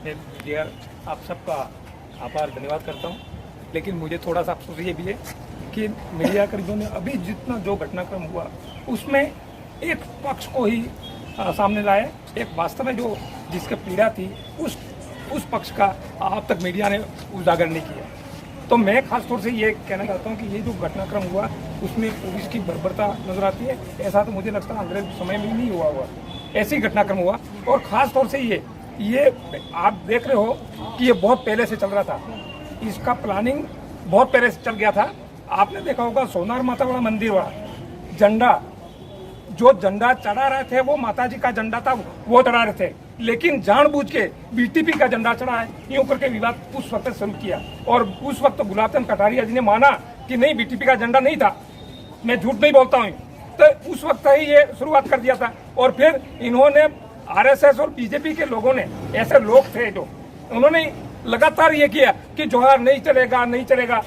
मैं डियर आप सबका आभार धन्यवाद करता हूँ। लेकिन मुझे थोड़ा सा अफसोस ये भी है कि मीडिया कर्मियों ने अभी जितना जो घटनाक्रम हुआ उसमें एक पक्ष को ही सामने लाए, एक वास्तव में जो जिसकी पीड़ा थी उस पक्ष का अब तक मीडिया ने उजागर नहीं किया। तो मैं खास तौर से ये कहना चाहता हूँ कि ये जो घटनाक्रम हुआ उसमें पुलिस की बर्बरता नजर आती है। ऐसा तो मुझे लगता है अंग्रेज समय में नहीं हुआ ऐसे ही घटनाक्रम हुआ। और ख़ास तौर से ये आप देख रहे हो कि ये बहुत पहले से चल रहा था, इसका प्लानिंग बहुत पहले से चल गया था। आपने देखा होगा सोनार माता वाला मंदिर वाला झंडा, जो झंडा चढ़ा रहे थे वो माताजी का झंडा था, वो चढ़ा रहे थे, लेकिन जानबूझ के बीटीपी का झंडा चढ़ा है, यूं करके विवाद उस वक्त शुरू किया। और उस वक्त गुलाब चंद कटारिया जी ने माना कि नहीं, बीटीपी का झंडा नहीं था, मैं झूठ नहीं बोलता हूँ। तो उस वक्त ही ये शुरुआत कर दिया था। और फिर इन्होंने आरएसएस और बीजेपी के लोगों ने, ऐसे लोग थे जो उन्होंने लगातार ये किया कि जोहार नहीं चलेगा, नहीं चलेगा।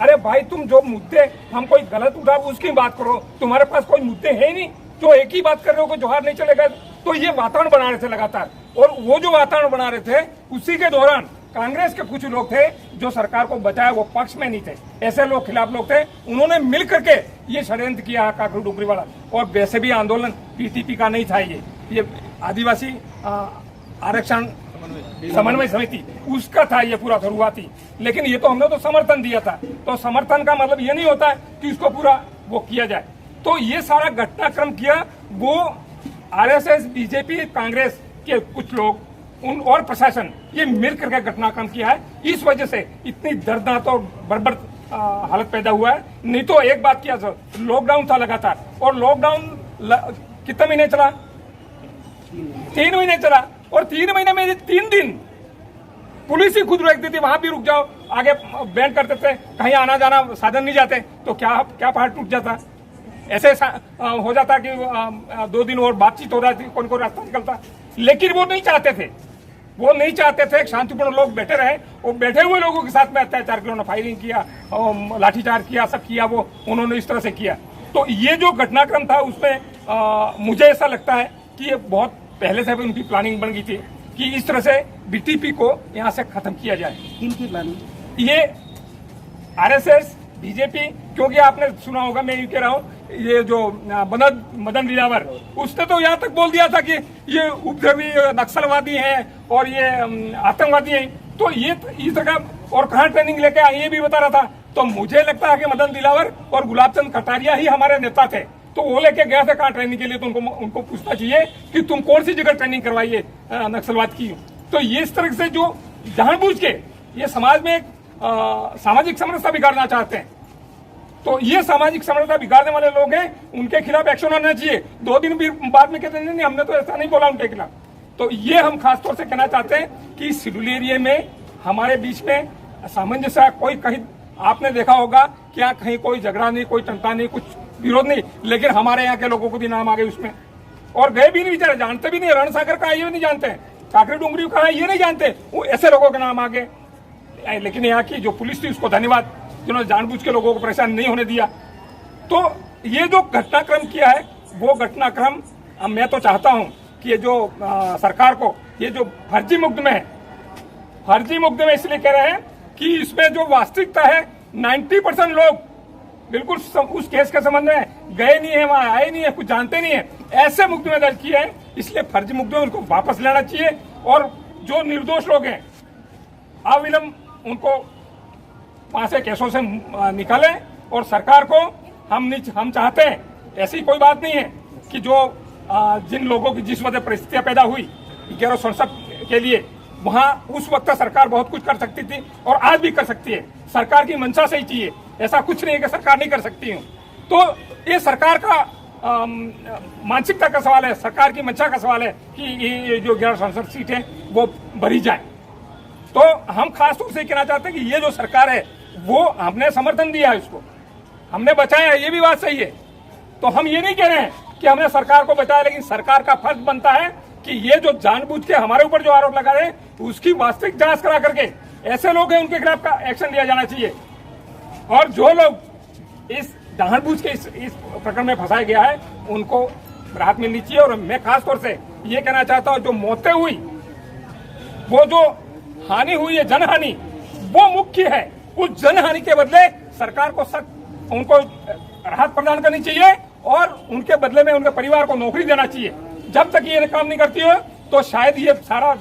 अरे भाई, तुम जो मुद्दे हम कोई गलत उठा उसकी बात करो, तुम्हारे पास कोई मुद्दे है नहीं जो एक ही बात कर रहे हो कि जोहार नहीं चलेगा। तो ये वातावरण बना रहे थे लगातार, और वो जो वातावरण बना रहे थे उसी के दौरान कांग्रेस के कुछ लोग थे जो सरकार को बचाया, वो पक्ष में नहीं थे, ऐसे लोग खिलाफ लोग थे, उन्होंने मिल करके ये षड्यंत्र किया काकरू डुगरी वाला। और वैसे भी आंदोलन पीटीपी का नहीं था, ये आदिवासी आरक्षण समन्वय समिति उसका था ये पूरा शुरुआती। लेकिन ये तो हमने तो समर्थन दिया था, तो समर्थन का मतलब ये नहीं होता है कि इसको पूरा वो किया जाए। तो ये सारा घटनाक्रम किया वो आरएसएस, बीजेपी, कांग्रेस के कुछ लोग उन और प्रशासन, ये मिल करके घटनाक्रम किया है। इस वजह से इतनी दर्दनाक और बर्बर हालत पैदा हुआ है। नहीं तो एक बात किया सर, लॉकडाउन था लगातार, और लॉकडाउन कितने महीने चला? 3 महीने चला। और 3 महीने में 3 दिन पुलिस ही खुद रोकती थी, वहां भी रुक जाओ, आगे बैन करते थे, कहीं आना जाना साधन नहीं जाते तो क्या पहाड़ टूट जाता। ऐसे हो जाता कि 2 दिन और बातचीत हो जाती, कौन कौन रास्ता निकलता। लेकिन वो नहीं चाहते थे शांतिपूर्ण लोग बैठे रहे। और बैठे हुए लोगों के साथ में अत्याचार किया, उन्होंने फायरिंग किया, लाठीचार्ज किया, सब किया, वो उन्होंने इस तरह से किया। तो ये जो घटनाक्रम था उसमें मुझे ऐसा लगता है कि ये बहुत पहले से भी उनकी प्लानिंग बन गई थी कि इस तरह से बीटीपी को यहाँ से खत्म किया जाए। इनकी प्लानिंग ये आरएसएस, बीजेपी, क्योंकि आपने सुना होगा, मैं ये कह रहा हूँ, ये जो मदन दिलावर, उसने तो यहाँ तक बोल दिया था कि ये उपद्रवी नक्सलवादी हैं और ये आतंकवादी हैं। तो ये इस तरह और कहाँ ट्रेनिंग लेके आए ये भी बता रहा था। तो मुझे लगता है कि मदन दिलावर और गुलाब चंद कटारिया ही हमारे नेता थे। तो वो लेके गया था कहाँ ट्रेनिंग के लिए, तो उनको पूछना चाहिए कि तुम कौन सी जगह ट्रेनिंग करवाइए नक्सलवाद की। तो ये इस तरह से जो जानबूझ के ये समाज में एक सामाजिक समरसता बिगाड़ना चाहते हैं, तो ये सामाजिक समरसता बिगाड़ने वाले लोग हैं, उनके खिलाफ एक्शन होना चाहिए। 2 दिन भी बाद में कहते नहीं, हमने तो ऐसा नहीं बोला उनके खिलाफ। तो ये हम खासतौर से कहना चाहते हैं कि शेड्यूल एरिया में हमारे बीच में सामंजस्य, कोई कहीं आपने देखा होगा कि यहाँ कहीं कोई झगड़ा नहीं, कोई टंटा नहीं, कुछ विरोध नहीं, लेकिन हमारे यहाँ के लोगों को भी नाम आ गए उसमें, और गए भी नहीं, बेचारे जानते भी नहीं, रणसागर का ये भी नहीं जानते, काकरी डुंगरी का ये नहीं जानते, वो ऐसे लोगों के नाम आ गए। लेकिन यहाँ की जो पुलिस थी उसको धन्यवाद, जिन्होंने जानबूझ के लोगों को परेशान नहीं होने दिया। तो ये जो घटनाक्रम किया है वो घटनाक्रम मैं तो चाहता हूँ कि ये जो सरकार को, ये जो फर्जी मुकदमे है, फर्जी मुकदमे इसलिए कह रहे हैं कि इसमें जो वास्तविकता है 90% लोग बिल्कुल उस केस के संबंध में गए नहीं है, वहां आए नहीं है, कुछ जानते नहीं है, ऐसे मुकदमे दर्ज किए हैं। इसलिए फर्जी मुकदमे उनको वापस लेना चाहिए, और जो निर्दोष लोग हैं अविलंब उनको वहां से केसों से निकालें। और सरकार को हम चाहते हैं, ऐसी कोई बात नहीं है कि जो जिन लोगों की जिस वजह परिस्थितियां पैदा हुई 1167 के लिए, वहां उस वक्त सरकार बहुत कुछ कर सकती थी और आज भी कर सकती है। सरकार की मंशा से ही चाहिए, ऐसा कुछ नहीं है कि सरकार नहीं कर सकती हूँ। तो ये सरकार का मानसिकता का सवाल है, सरकार की मंशा का सवाल है कि ये जो 1167 सीट है वो भरी जाए। तो हम खास तौर से कहना चाहते हैं कि ये जो सरकार है वो हमने समर्थन दिया है, उसको हमने बचाया है, ये भी बात सही है। तो हम ये नहीं कह रहे हैं कि हमने सरकार को बचाया, लेकिन सरकार का फर्ज बनता है कि ये जो जानबूझ के हमारे ऊपर जो आरोप लगा रहे हैं उसकी वास्तविक जांच करा करके ऐसे लोग हैं उनके खिलाफ का एक्शन लिया जाना चाहिए। और जो लोग इस जानबूझ के इस प्रकरण में फंसाया गया है उनको राहत मिलनी चाहिए। और मैं खास तौर से ये कहना चाहता हूँ, जो मौतें हुई वो जो हानि हुई है जनहानि, वो मुख्य है। उस जनहानि के बदले सरकार को सख्त उनको राहत प्रदान करनी चाहिए और उनके बदले में उनके परिवार को नौकरी देना चाहिए। जब तक ये काम नहीं करती है तो शायद ये सारा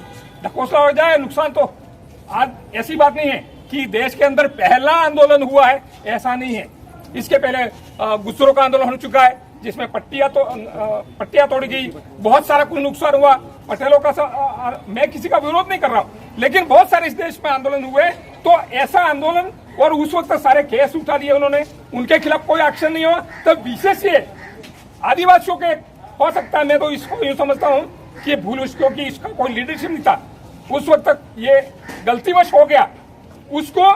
ढकोसला हो जाए। नुकसान तो आज ऐसी बात नहीं है कि देश के अंदर पहला आंदोलन हुआ है, ऐसा नहीं है। इसके पहले गुस्सरों का आंदोलन हो चुका है जिसमें पट्टियां तोड़ी गई, बहुत सारा कुछ नुकसान हुआ। पटेलों का मैं किसी का विरोध नहीं कर रहा हूं, लेकिन बहुत सारे इस देश में आंदोलन हुए। तो ऐसा आंदोलन और उस वक्त सारे केस उठा लिए उन्होंने, उनके खिलाफ कोई एक्शन नहीं हुआ। तब विशेष ये आदिवासियों के हो सकता है, मैं तो इसको यूं समझता हूं कि भूल उसको कि इसका कोई लीडरशिप नहीं था उस वक्त तक, ये गलतीवश हो गया, उसको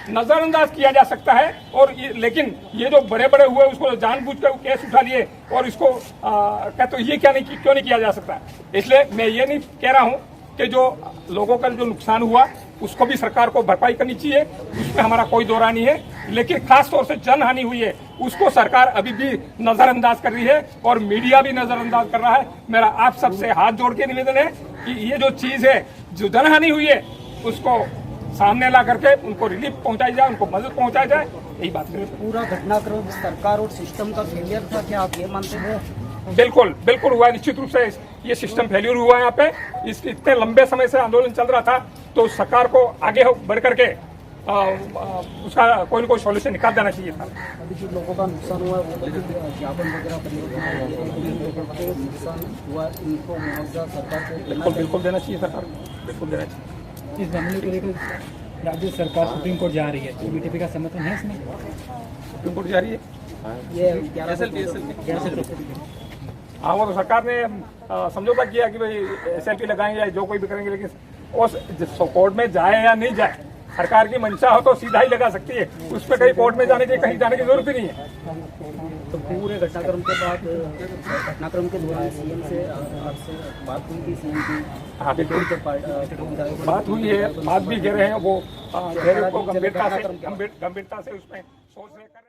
नजरअंदाज किया जा सकता है। और लेकिन ये जो बड़े बड़े हुए उसको जानबूझकर केस उठा लिए और इसको कहते ये क्यों नहीं किया जा सकता। इसलिए मैं ये नहीं कह रहा हूं कि जो लोगों का जो नुकसान हुआ उसको भी सरकार को भरपाई करनी चाहिए, उसमें हमारा कोई दो राय नहीं है। लेकिन खास तौर से जनहानि हुई है उसको सरकार अभी भी नजरअंदाज कर रही है और मीडिया भी नजरअंदाज कर रहा है। मेरा आप सबसे हाथ जोड़ के निवेदन है कि ये जो चीज है, जो जनहानि हुई है, उसको सामने ला करके उनको रिलीफ पहुंचाई जाए, उनको मदद पहुंचाई जाए, यही बात करें। पूरा घटनाक्रम सरकार और सिस्टम का फेलियर था, क्या आप ये मानते हैं? बिल्कुल बिल्कुल हुआ है, निश्चित रूप से ये सिस्टम फेल्यूर हुआ है। यहाँ पे इतने लंबे समय से आंदोलन चल रहा था तो सरकार को आगे बढ़ करके उसका कोई न कोई सॉल्यूशन निकाल देना चाहिए था। अभी जो लोगों का नुकसान हुआ है वो ज्ञापन वगैरह नुकसान हुआ, इनको मुआवजा सरकार को बिल्कुल देना चाहिए, सरकार को बिल्कुल देना चाहिए। इस मामले को लेकर राज्य सरकार सुप्रीम कोर्ट जा रही है, बीटीपी का समर्थन है इसमें? सुप्रीम कोर्ट जा रही है हाँ, वो तो सरकार ने समझौता किया कि भाई SLP लगाएंगे या जो कोई भी करेंगे, लेकिन उस कोर्ट में जाए या नहीं जाए, सरकार की मंशा हो तो सीधा ही लगा सकती है, उस पर कहीं कोर्ट में जाने की कहीं जाने की जरूरत ही नहीं है। तो पूरे घटनाक्रम के बाद घटनाक्रम के दौरान सीएम से आपसे बात हुई थी? सीएम की हाँ बिल्कुल बात हुई है, बात भी कह रहे हैं, वो गंभीरता से उसमें सोच रहे।